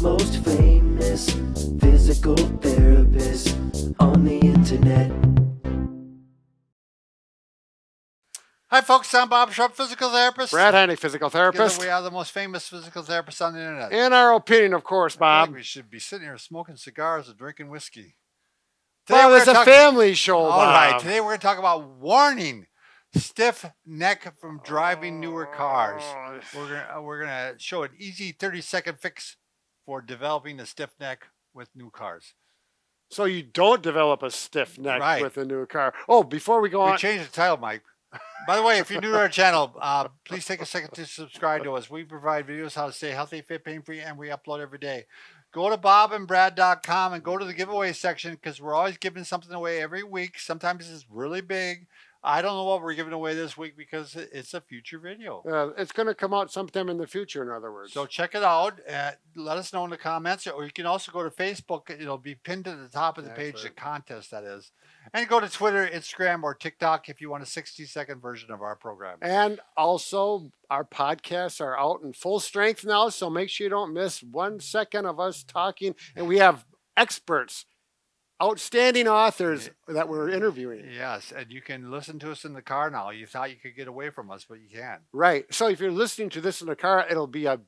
most famous physical therapist on the internet. Hi folks, I'm Bob Sharp, physical therapist. Brad Haney, physical therapist. Together we are the most famous physical therapists on the internet. In our opinion, of course, I Bob. feel like we should be sitting here smoking cigars and drinking whiskey. Well, it's a family show, All Bob. right, today we're going to talk about warning stiff neck from driving newer cars. We're gonna show an easy 30-second fix for developing a stiff neck with new cars. So you don't develop a stiff neck Right. with a new car. Oh, before we go on. We changed the title, Mike. By the way, if you're new to our channel, please take a second to subscribe to us. We provide videos how to stay healthy, fit, pain-free, and we upload every day. Go to bobandbrad.com and go to the giveaway section because we're always giving something away every week. Sometimes it's really big. I don't know what we're giving away this week because it's a future video. It's going to come out sometime in the future, in other words. So check it out. Let us know in the comments. Or you can also go to Facebook. It'll be pinned to the top of the page, the contest, that is. And go to Twitter, Instagram, or TikTok if you want a 60-second version of our program. And also, our podcasts are out in full strength now, so make sure you don't miss 1 second of us talking. And we have experts, outstanding authors that we're interviewing. Yes, and you can listen to us in the car now. You thought you could get away from us, but you can't. Right. So if you're listening to this in the car, it'll be a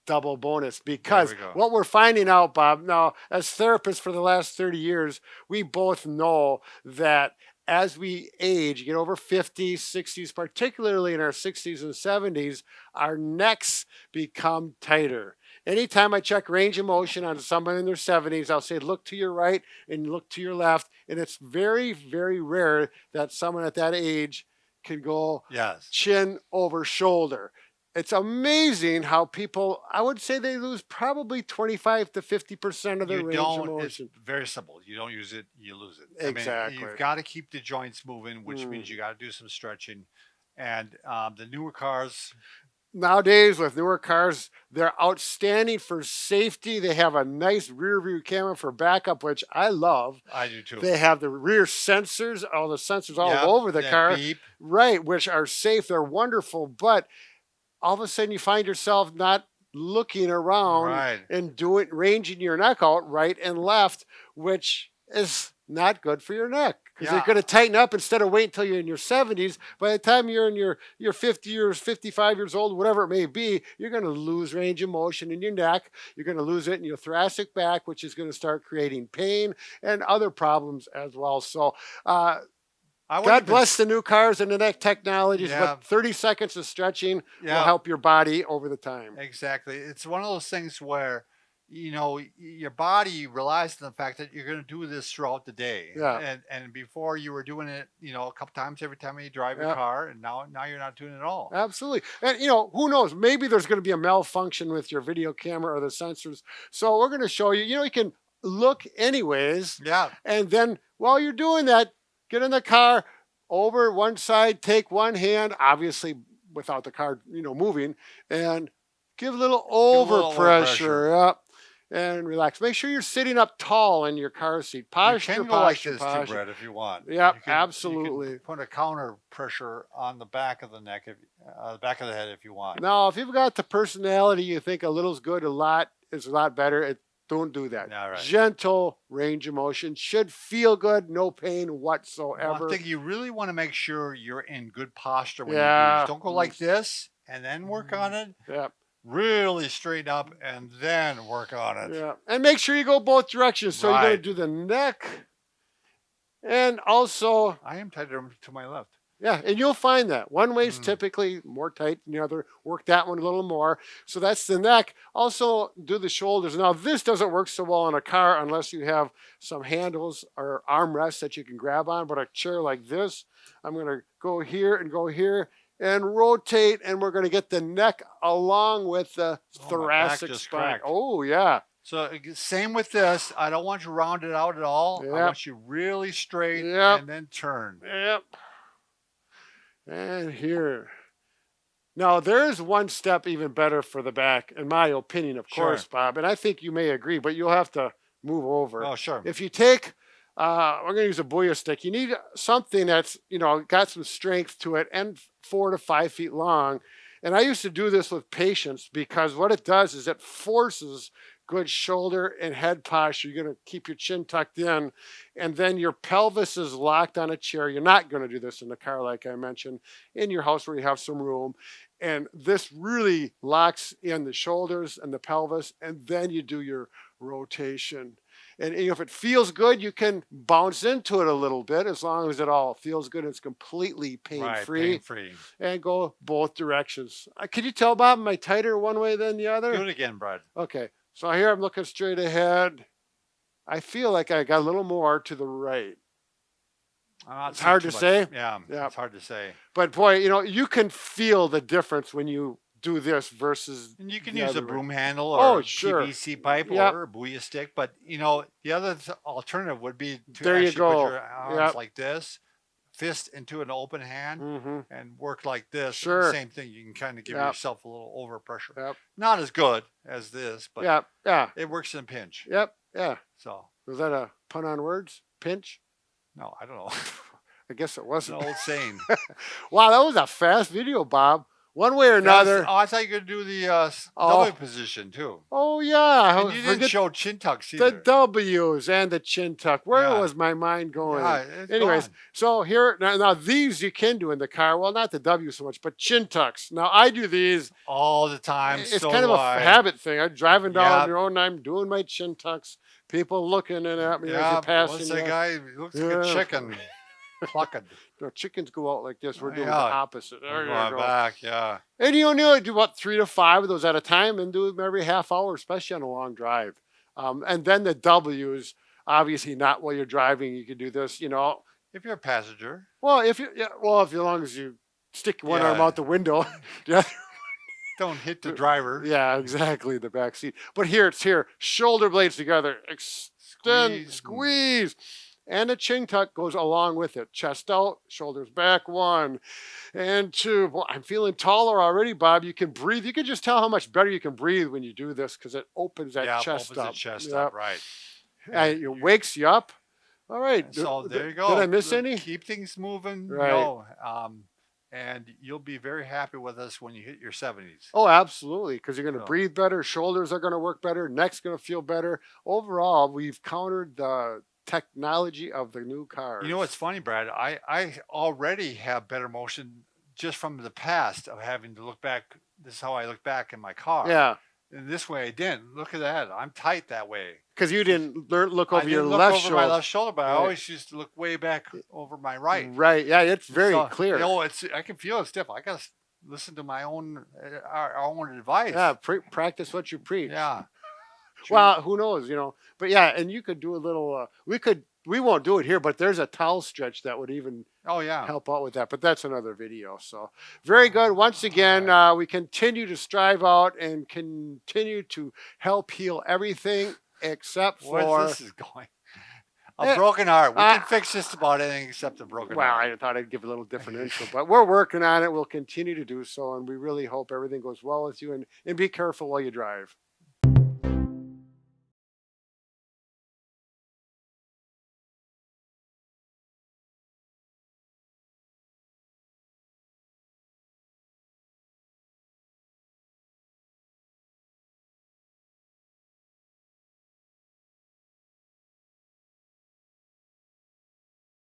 double bonus because what we're finding out, Bob, now as therapists for the last 30 years, we both know that as we age, get over 50s, 60s, particularly in our 60s and 70s, our necks become tighter. Anytime I check range of motion on someone in their 70s, I'll say, look to your right and look to your left. And it's very, very rare that someone at that age can go chin over shoulder. It's amazing how people, I would say they lose probably 25 to 50% of their range of motion. It's very simple. You don't use it, you lose it. Exactly. I mean, you've got to keep the joints moving, which means you got to do some stretching. And the newer cars... Nowadays, with newer cars, they're outstanding for safety. They have a nice rear view camera for backup, which I love. I do too. They have the rear sensors, all the sensors all over the car. Beep. Right, which are safe. They're wonderful. But all of a sudden, you find yourself not looking around and ranging your neck out right and left, which is not good for your neck. Because you're going to tighten up instead of waiting until you're in your 70s. By the time you're in your 50 years, 55 years old, whatever it may be, you're going to lose range of motion in your neck. You're going to lose it in your thoracic back, which is going to start creating pain and other problems as well. So God bless the new cars and the neck technologies, but 30 seconds of stretching will help your body over the time. Exactly. It's one of those things where, you know, your body relies on the fact that you're going to do this throughout the day. Yeah. And before you were doing it, you know, a couple times every time you drive your car, and now you're not doing it at all. Absolutely. And, you know, who knows? Maybe there's going to be a malfunction with your video camera or the sensors. So we're going to show you, you can look anyways. Yeah. And then while you're doing that, get in the car, over one side, take one hand, obviously without the car, moving, and give a little overpressure. And relax. Make sure you're sitting up tall in your car seat. Posture, you can go like this too, Brett, if you want. Yeah, absolutely. You can put a counter pressure on the back of the neck, the back of the head, if you want. Now, if you've got the personality, you think a little's good, a lot is a lot better. Don't do that. All right. Gentle range of motion should feel good, no pain whatsoever. One thing you really want to make sure you're in good posture when you do this. Don't go like this and then work on it. Yeah. Really straighten up and then work on it. Yeah, and make sure you go both directions. So you're going to do the neck, and also I am tighter to my left. Yeah, and you'll find that one way's typically more tight than the other. Work that one a little more. So that's the neck. Also do the shoulders. Now this doesn't work so well in a car unless you have some handles or armrests that you can grab on. But a chair like this, I'm going to go here and rotate, and we're going to get the neck along with the thoracic spine. Oh, yeah. So same with this. I don't want you rounded out at all. I want you really straight and then turn. Yep. And here. Now, there's one step even better for the back, in my opinion, of course, Bob. And I think you may agree, but you'll have to move over. Oh, sure. If you take... we're going to use a Booyah stick. You need something that's, got some strength to it and 4 to 5 feet long. And I used to do this with patients because what it does is it forces good shoulder and head posture. You're going to keep your chin tucked in, and then your pelvis is locked on a chair. You're not going to do this in the car, like I mentioned, in your house where you have some room. And this really locks in the shoulders and the pelvis, and then you do your rotation. And if it feels good, you can bounce into it a little bit as long as it all feels good. It's completely pain-free. Right, pain-free. And go both directions. Can you tell, Bob, am I tighter one way than the other? Do it again, Brad. Okay. So here I'm looking straight ahead. I feel like I got a little more to the right. It's hard to say. Yeah, it's hard to say. But boy, you can feel the difference when you do this versus. And you can use a broom handle or sure. PVC pipe or a booyah stick. But the other alternative would be to there you actually go. put your arms like this, fist into an open hand, and work like this. Sure. Same thing. You can kind of give yourself a little overpressure. Yep. Not as good as this, but it works in a pinch. Yep. Yeah. So was that a pun on words? Pinch? No, I don't know. I guess it wasn't. An old saying. Wow, that was a fast video, Bob. One way or another. I thought you could do the W position too. Oh yeah. And you didn't show chin tucks either. The W's and the chin tuck. Where was my mind going? Anyways, gone. so here now these you can do in the car. Well, not the W so much, but chin tucks. Now I do these all the time. It's kind of a habit thing. I'm driving down the road and I'm doing my chin tucks. People looking at me as you're passing. What's that guy? He looks like a chicken. Clucking. No, chickens go out like this. We're doing the opposite. We're going back, And you do about 3 to 5 of those at a time and do them every half hour, especially on a long drive. And then the W's, obviously not while you're driving. You can do this, If you're a passenger. Well, as long as you stick one arm out the window. Don't hit the driver. Yeah, exactly, the back seat. But it's here. Shoulder blades together. Extend, squeeze. And the chin tuck goes along with it. Chest out, shoulders back, 1 and 2. Well, I'm feeling taller already, Bob. You can breathe. You can just tell how much better you can breathe when you do this because it opens that chest up. The chest up, right. And it wakes you up. All right. So there you go. Did I miss any? Keep things moving. Right. No. And you'll be very happy with us when you hit your 70s. Oh, absolutely, because you're going to breathe better. Shoulders are going to work better. Neck's going to feel better. Overall, we've countered the technology of the new cars. You know what's funny, Brad? I already have better motion just from the past of having to look back. This is how I look back in my car. Yeah. And this way I didn't. Look at that. I'm tight that way. Because you didn't look over your look left over shoulder. my left shoulder, but I always used to look way back over my right. Right. Yeah, it's very clear. I can feel it's different. I got to listen to my own our own advice. Yeah, practice what you preach. Yeah. Well, who knows, But and you could do a little. We won't do it here, but there's a towel stretch that would even help out with that. But that's another video. So very good. Once again, we continue to strive out and continue to help heal everything except for. Where this is going? A broken heart. We can fix just about anything except a broken heart. Well, I thought I'd give a little different intro, but we're working on it. We'll continue to do so, and we really hope everything goes well with you. And be careful while you drive.